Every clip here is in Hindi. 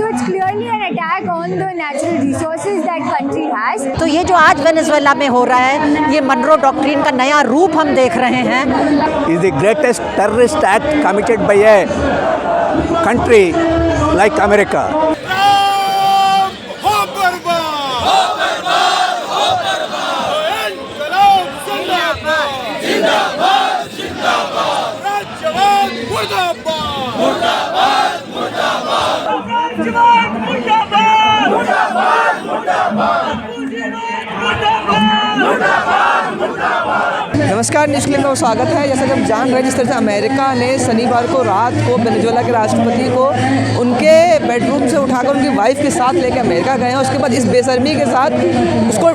So it's clearly an attack on the natural resources that country has. तो ये जो आज वेनेजुएला में हो रहा है, ये मनरो डॉक्ट्रिन का नया रूप हम देख रहे हैं। Is the greatest terrorist act committed by a country like America. नमस्कार, न्यूज़ क्लिप में स्वागत है। जैसा कि हम जान रहे हैं, जिस तरह से अमेरिका ने शनिवार को रात को वेनेजुएला के राष्ट्रपति को उनके बेडरूम से उठाकर उनकी वाइफ के साथ लेकर अमेरिका गए हैं। उसके बाद इस बेशर्मी के साथ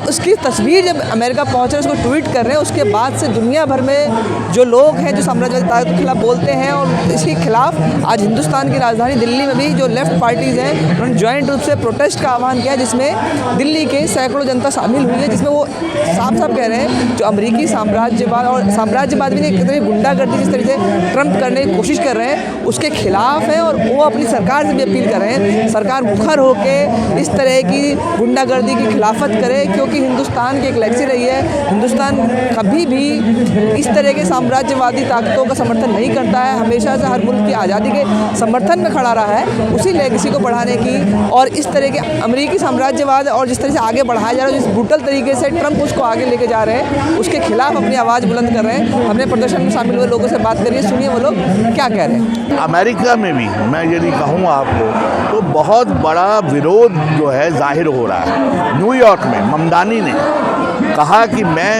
उसकी तस्वीर जब अमेरिका पहुंचे उसको ट्वीट कर रहे हैं। उसके बाद से दुनिया भर में जो लोग हैं जो साम्राज्यवादी ताकत के खिलाफ बोलते हैं और इसके खिलाफ आज हिंदुस्तान की राजधानी दिल्ली में भी जो लेफ्ट पार्टीज़ हैं उन्होंने ज्वाइंट रूप से प्रोटेस्ट का आह्वान किया, जिसमें दिल्ली के सैकड़ों जनता शामिल हुई है। जिसमें वो साफ साफ कह रहे हैं जो अमेरिकी साम्राज्यवाद भी नहीं, कितनी गुंडागर्दी जिस तरीके से ट्रम्प करने की कोशिश कर रहे हैं उसके खिलाफ है। और वो अपनी सरकार से भी अपील कर रहे हैं, सरकार मुखर होकर इस तरह की गुंडागर्दी की खिलाफत करे, क्योंकि हिंदुस्तान की एक लेगेसी रही है। हिंदुस्तान कभी भी इस तरह के साम्राज्यवादी ताकतों का समर्थन नहीं करता है, हमेशा से हर मुल्क की आज़ादी के समर्थन में खड़ा रहा है। उसी लेगेसी को बढ़ाने की और इस तरह के अमेरिकी साम्राज्यवाद और जिस तरह से आगे बढ़ाया जा रहा है, जिस ब्रूटल तरीके से ट्रम्प उसको आगे लेके जा रहे हैं, उसके खिलाफ अपनी आवाज़ बुलंद कर रहे हैं। हमने प्रदर्शन में शामिल हुए लोगों से बात करिए, सुनिए वो लोग क्या कह रहे हैं। अमेरिका में भी मैं यदि कहूँ आपको तो बहुत बड़ा विरोध जो है जाहिर हो रहा है। न्यूयॉर्क में ममदानी ने कहा कि मैं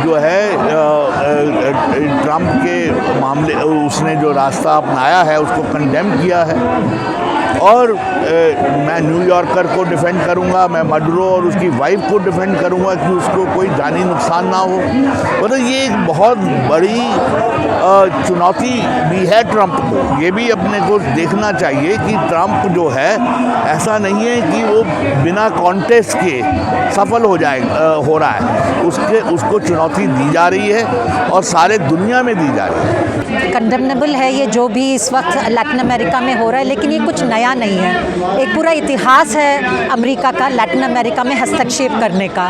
जो है ट्रम्प के मामले उसने जो रास्ता अपनाया है उसको कंडेम किया है और मैं न्यूयॉर्कर को डिफेंड करूंगा, मैं मडरो और उसकी वाइफ को डिफेंड करूंगा कि उसको कोई जानी नुकसान ना हो। मतलब ये एक बहुत बड़ी चुनौती भी है ट्रम्प को। ये भी अपने को देखना चाहिए कि ट्रम्प जो है ऐसा नहीं है कि वो बिना कॉन्टेस्ट के सफल हो रहा है। उसको चुनौती दी जा रही है और सारे दुनिया में दी जा रही है। कंडेमनेबल है ये जो भी इस वक्त लैटिन अमेरिका में हो रहा है, लेकिन ये कुछ नया नहीं है। एक पूरा इतिहास है अमेरिका का लैटिन अमेरिका में हस्तक्षेप करने का।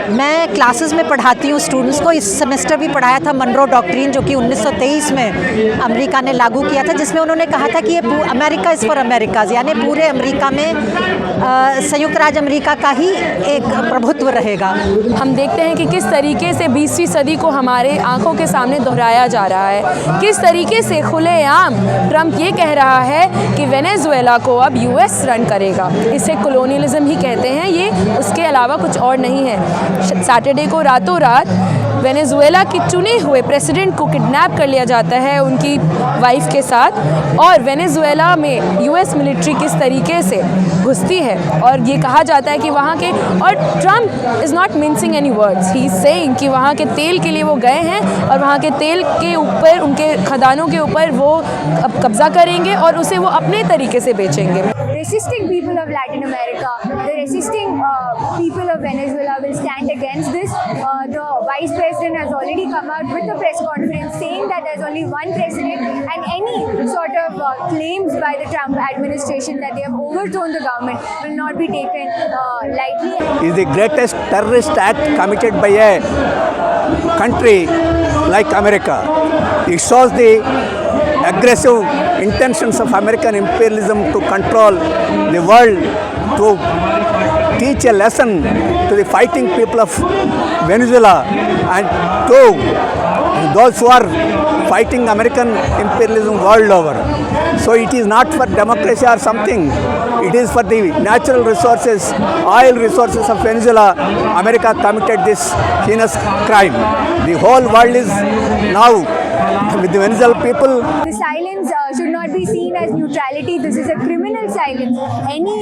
मैं क्लासेस में पढ़ाती हूँ स्टूडेंट्स को। इस सेमेस्टर भी पढ़ाया था मनरो डॉक्ट्रिन, जो कि 1923 में अमेरिका ने लागू किया था, जिसमें उन्होंने कहा था कि ये अमेरिका इज़ फॉर अमेरिकाज, यानी पूरे अमेरिका में संयुक्त राज्य अमेरिका का ही एक प्रभुत्व रहेगा। हम देखते हैं कि किस तरीके से 20वीं सदी को हमारे आंखों के सामने दोहराया जा रहा है। किस तरीके से खुलेआम ट्रम्प ये कह रहा है कि वेनेजुएला को अब यूएस रन करेगा। इसे कॉलोनियलिज्म ही कहते हैं, ये उसके अलावा कुछ और नहीं है। सैटरडे को रातों रात वेनेजुएला के चुने हुए प्रेसिडेंट को किडनैप कर लिया जाता है उनकी वाइफ के साथ, और वेनेजुएला में यूएस मिलिट्री किस तरीके से घुसती है। और ये कहा जाता है कि वहाँ के, और Trump is not mincing any words, he is saying कि वहाँ के तेल के लिए वो गए हैं और वहाँ के तेल के ऊपर, उनके खदानों के ऊपर वो अब कब्जा करेंगे और उसे वो अपने तरीके से बेचेंगे। Resisting people of Latin America, the resisting people of Venezuela will stand against this. The Vice President has already come out with a press conference saying that there's only one president, and any sort of claims by the Trump administration that they have overthrown the government will not be taken lightly. Is the greatest terrorist act committed by a country like America. It shows the aggressive intentions of American imperialism to control the world, to teach a lesson to the fighting people of Venezuela and to those who are fighting American imperialism world over. So it is not for democracy or something. It is for the natural resources, oil resources of Venezuela. America committed this heinous crime. The whole world is now with the Venezuelan people. The silence should not be seen as neutrality. This is a criminal silence. Any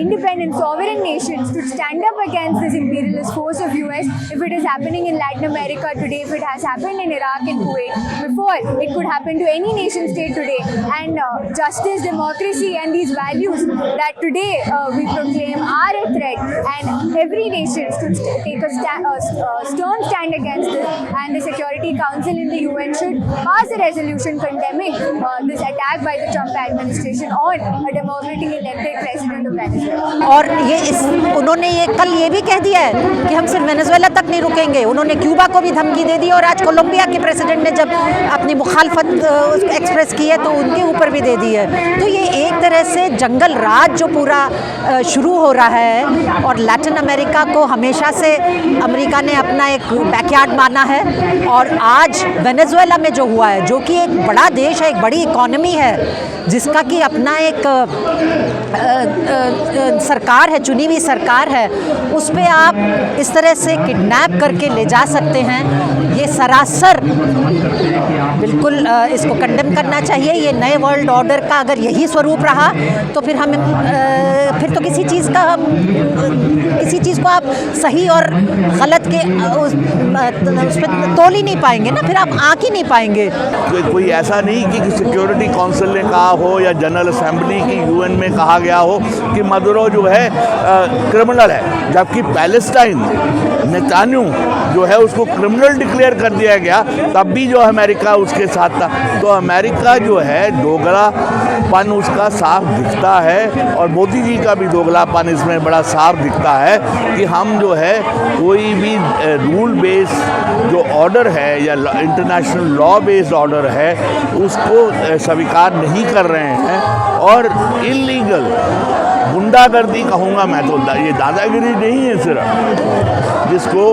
independent sovereign nations should stand up against this imperialist force of US. If it is happening in Latin America today, if it has happened in Iraq and Kuwait before, it could happen to any nation state today. And justice, democracy and these values that today we proclaim are a threat, and every nation should take a stern stand against this, and the Security Council in the UN should pass a resolution condemning this attack by the Trump administration on a democratically elected president of Venezuela. और उन्होंने ये कल ये भी कह दिया है कि हम सिर्फ वेनेजुएला तक नहीं रुकेंगे। उन्होंने क्यूबा को भी धमकी दे दी और आज कोलंबिया के प्रेसिडेंट ने जब अपनी मुखालफत एक्सप्रेस की है तो उनके ऊपर भी दे दी है। तो ये एक तरह से जंगल राज जो पूरा शुरू हो रहा है, और लैटिन अमेरिका को हमेशा से अमेरिका ने अपना एक बैकयार्ड माना है, और आज वेनेजुएला में जो हुआ है, जो कि एक बड़ा देश है, एक बड़ी इकॉनमी है, जिसका कि अपना एक सरकार है, चुनी हुई सरकार है, उस पे आप इस तरह से किडनैप करके ले जा सकते हैं, ये सरासर बिल्कुल इसको कंडेम करना चाहिए। ये नए वर्ल्ड ऑर्डर का अगर यही स्वरूप रहा तो फिर फिर तो किसी चीज़ को आप सही और गलत के उस पर तोल ही नहीं पाएंगे ना, फिर आप आँख ही नहीं पाएंगे। कोई ऐसा नहीं कि सिक्योरिटी काउंसिल ने कहा हो या जनरल असेंबली की यूएन में कहा गया हो कि मदुरो जो है क्रिमिनल है, जबकि पैलेस्टाइन नेतान्याहू जो है उसको क्रिमिनल डिक्लेयर कर दिया गया, तब भी जो अमेरिका उसके साथ था। तो अमेरिका जो है दोगलापन उसका साफ दिखता है, और मोदी जी का भी दोगलापन इसमें बड़ा साफ दिखता है कि हम जो है कोई भी रूल बेस्ड जो ऑर्डर है या इंटरनेशनल लॉ बेस्ड ऑर्डर है उसको स्वीकार नहीं कर रहे हैं, और इलीगल गुंडागर्दी कहूँगा मैं तो, ये दादागिरी नहीं है सिर्फ, जिसको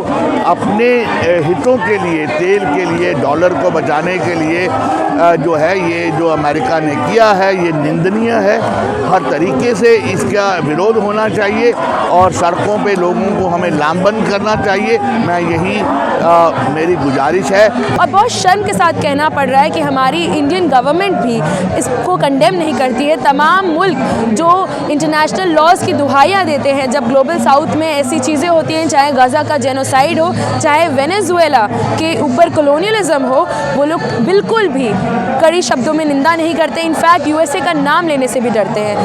अपने हितों के लिए, तेल के लिए, डॉलर को बचाने के लिए जो है ये जो अमेरिका ने किया है ये निंदनीय है। हर तरीके से इसका विरोध होना चाहिए और सड़कों पे लोगों को हमें लामबंद करना चाहिए। मैं यही मेरी गुजारिश है। और बहुत शर्म के साथ कहना पड़ रहा है कि हमारी इंडियन गवर्नमेंट भी इसको कंडेम नहीं करती है। तमाम मुल्क जो इंटरनेशनल लॉज की दुहाइयाँ देते हैं, जब ग्लोबल साउथ में ऐसी चीज़ें होती हैं, चाहे गाज़ा का जेनोसाइड हो, चाहे वेनेजुएला के ऊपर कॉलोनियलिज्म हो, वो लोग बिल्कुल भी कड़ी शब्दों में निंदा नहीं करते। इनफैक्ट यूएसए का नाम लेने से भी डरते हैं।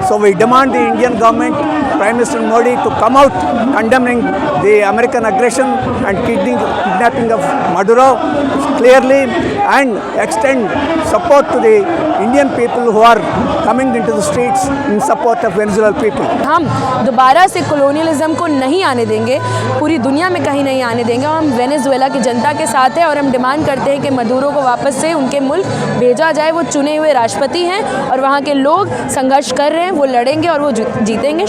So we demand the Indian government, Prime Minister Modi, to come out condemning the American aggression and kidnapping of Maduro clearly, and extend support to the Indian people who are coming into the streets in support of Venezuelan people. हम दोबारा से कॉलोनियलिज्म को नहीं आने देंगे, पूरी दुनिया में कहीं नहीं आने देंगे। हम वेनेजुएला की जनता के साथ हैं और हम डिमांड करते हैं कि मदुरो को वापस से उनके मुल्क भेजा जाए। वो चुने हुए राष्ट्रपति हैं और वहाँ के लोग संघर्ष कर रहे हैं, वो लड़ेंगे और वो जीतेंगे।